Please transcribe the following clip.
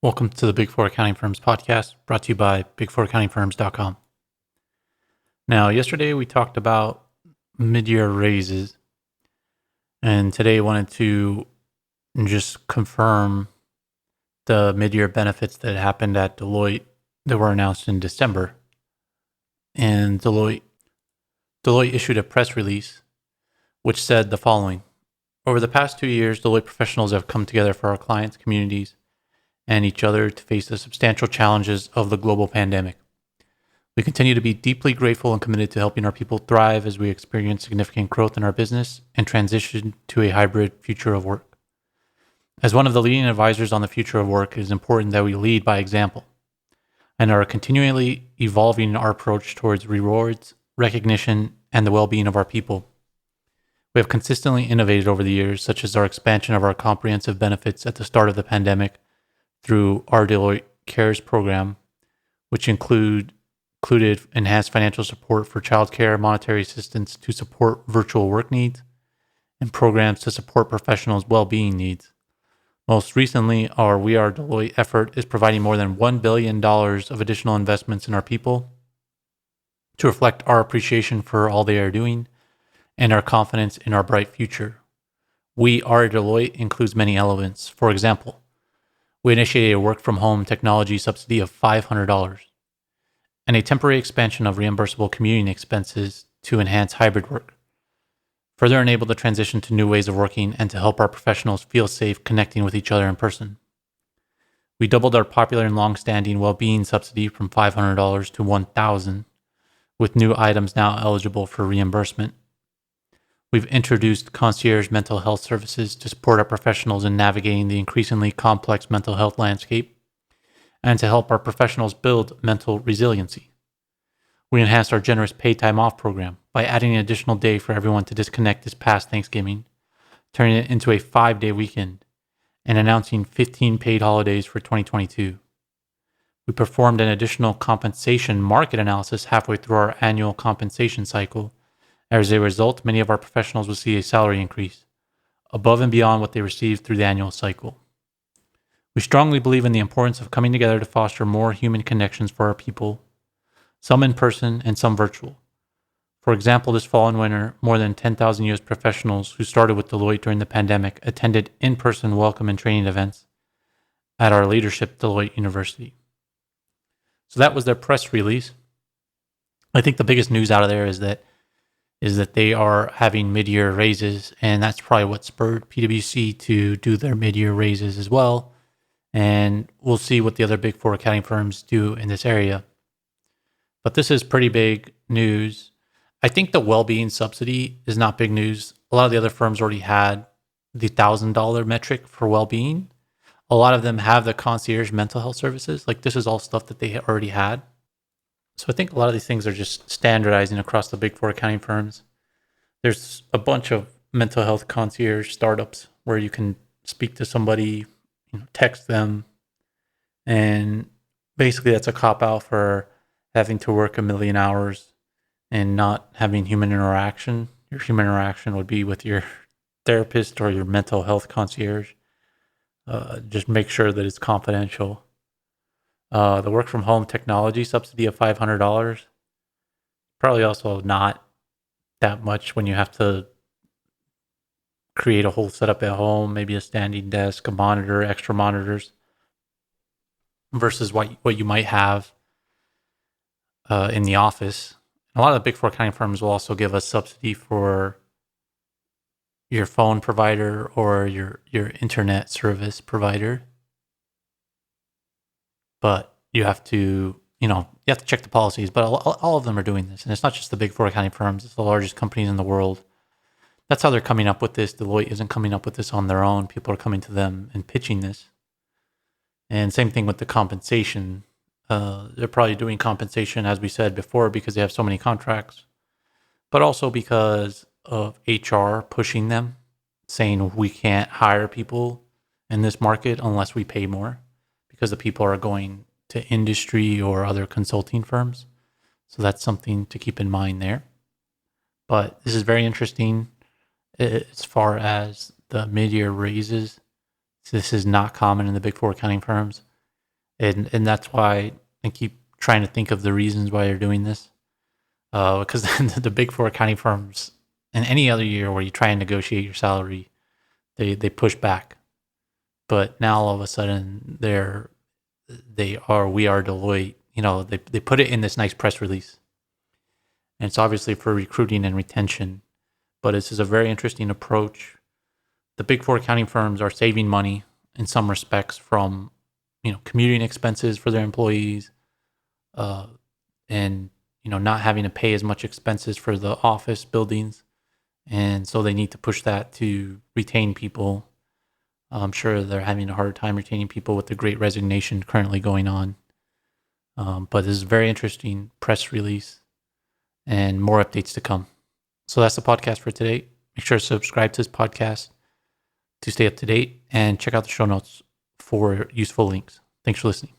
Welcome to the Big Four Accounting Firms podcast, brought to you by big4accountingfirms.com. Now, yesterday we talked about mid-year raises, and today I wanted to just confirm the mid-year benefits that happened at Deloitte that were announced in December. And Deloitte issued a press release which said the following: over the past 2 years, Deloitte professionals have come together for our clients, communities, and each other to face the substantial challenges of the global pandemic. We continue to be deeply grateful and committed to helping our people thrive as we experience significant growth in our business and transition to a hybrid future of work. As one of the leading advisors on the future of work, it is important that we lead by example and are continually evolving our approach towards rewards, recognition, and the well-being of our people. We have consistently innovated over the years, such as our expansion of our comprehensive benefits at the start of the pandemic through our Deloitte Cares program, which included enhanced financial support for childcare, monetary assistance to support virtual work needs, and programs to support professionals' well-being needs. Most recently, our We Are Deloitte effort is providing more than $1 billion of additional investments in our people to reflect our appreciation for all they are doing and our confidence in our bright future. We Are Deloitte includes many elements. For example, we initiated a work-from-home technology subsidy of $500 and a temporary expansion of reimbursable commuting expenses to enhance hybrid work, further enable the transition to new ways of working and to help our professionals feel safe connecting with each other in person. We doubled our popular and long-standing well-being subsidy from $500 to $1,000, with new items now eligible for reimbursement. We've introduced concierge mental health services to support our professionals in navigating the increasingly complex mental health landscape and to help our professionals build mental resiliency. We enhanced our generous paid time off program by adding an additional day for everyone to disconnect this past Thanksgiving, turning it into a 5-day weekend, and announcing 15 paid holidays for 2022. We performed an additional compensation market analysis halfway through our annual compensation cycle. As a result, many of our professionals will see a salary increase above and beyond what they received through the annual cycle. We strongly believe in the importance of coming together to foster more human connections for our people, some in person and some virtual. For example, this fall and winter, more than 10,000 U.S. professionals who started with Deloitte during the pandemic attended in-person welcome and training events at our leadership Deloitte University. So that was their press release. I think the biggest news out of there is that they are having mid-year raises, and that's probably what spurred PwC to do their mid-year raises as well. And we'll see what the other big four accounting firms do in this area. But this is pretty big news. I think the well-being subsidy is not big news. A lot of the other firms already had the $1,000 metric for well-being. A lot of them have the concierge mental health services. Like, this is all stuff that they already had. So I think a lot of these things are just standardizing across the big four accounting firms. There's a bunch of mental health concierge startups where you can speak to somebody, text them, and basically that's a cop-out for having to work 1,000,000 hours and not having human interaction. Your human interaction would be with your therapist or your mental health concierge. Just make sure that it's confidential. The work from home technology subsidy of $500, probably also not that much when you have to create a whole setup at home, maybe a standing desk, a monitor, extra monitors, versus what you might have in the office. A lot of the big four accounting firms will also give a subsidy for your phone provider or your internet service provider. But you have to check the policies. But all of them are doing this. And it's not just the big four accounting firms. It's the largest companies in the world. That's how they're coming up with this. Deloitte isn't coming up with this on their own. People are coming to them and pitching this. And same thing with the compensation. They're probably doing compensation, as we said before, because they have so many contracts. But also because of HR pushing them, saying we can't hire people in this market unless we pay more, because the people are going to industry or other consulting firms. So that's something to keep in mind there. But this is very interesting as far as the mid-year raises. This is not common in the big four accounting firms. And that's why I keep trying to think of the reasons why they're doing this. Because the big four accounting firms, in any other year where you try and negotiate your salary, they push back. But now all of a sudden we are Deloitte. They put it in this nice press release, and it's obviously for recruiting and retention. But this is a very interesting approach. The big four accounting firms are saving money in some respects from commuting expenses for their employees, and not having to pay as much expenses for the office buildings, and so they need to push that to retain people. I'm sure they're having a hard time retaining people with the Great Resignation currently going on. But this is a very interesting press release, and more updates to come. So that's the podcast for today. Make sure to subscribe to this podcast to stay up to date, and check out the show notes for useful links. Thanks for listening.